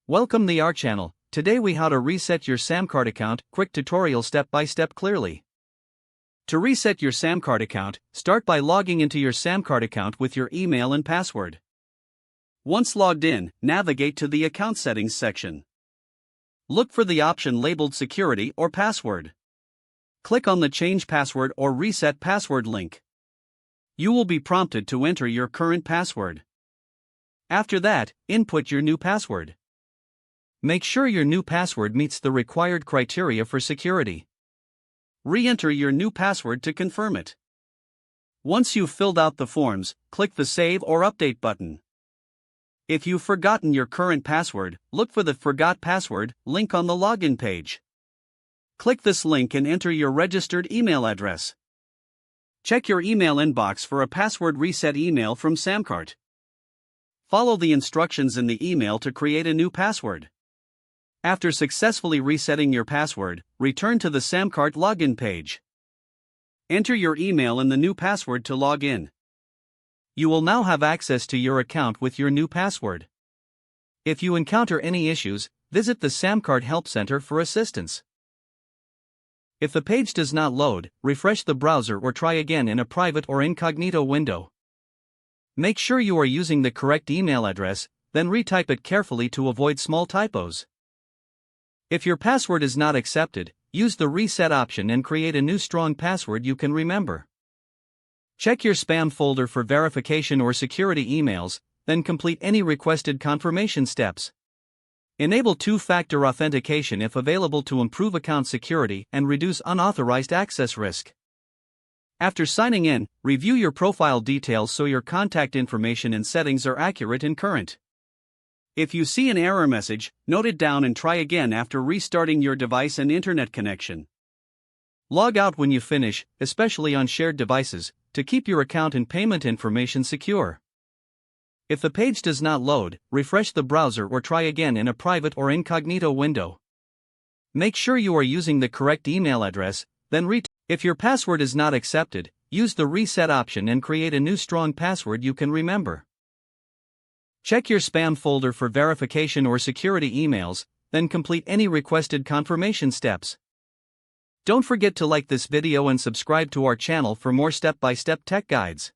Welcome to our channel. Today we how to reset your SamCart account, quick tutorial step by step clearly. To reset your SamCart account, start by logging into your SamCart account with your email and password. Once logged in, navigate to the account settings section. Look for the option labeled security or password. Click on the change password or reset password link. You will be prompted to enter your current password. After that, input your new password. Make sure your new password meets the required criteria for security. Re-enter your new password to confirm it. Once you've filled out the forms, click the Save or Update button. If you've forgotten your current password, look for the Forgot Password link on the login page. Click this link and enter your registered email address. Check your email inbox for a password reset email from SamCart. Follow the instructions in the email to create a new password. After successfully resetting your password, return to the SamCart login page. Enter your email and the new password to log in. You will now have access to your account with your new password. If you encounter any issues, visit the SamCart Help Center for assistance. If the page does not load, refresh the browser or try again in a private or incognito window. Make sure you are using the correct email address, then retype it carefully to avoid small typos. If your password is not accepted, use the reset option and create a new strong password you can remember. Check your spam folder for verification or security emails, then complete any requested confirmation steps. Enable two-factor authentication if available to improve account security and reduce unauthorized access risk. After signing in, review your profile details so your contact information and settings are accurate and current. If you see an error message, note it down and try again after restarting your device and internet connection. Log out when you finish, especially on shared devices, to keep your account and payment information secure. If the page does not load, refresh the browser or try again in a private or incognito window. Make sure you are using the correct email address, then If your password is not accepted, use the reset option and create a new strong password you can remember. Check your spam folder for verification or security emails, then complete any requested confirmation steps. Don't forget to like this video and subscribe to our channel for more step-by-step tech guides.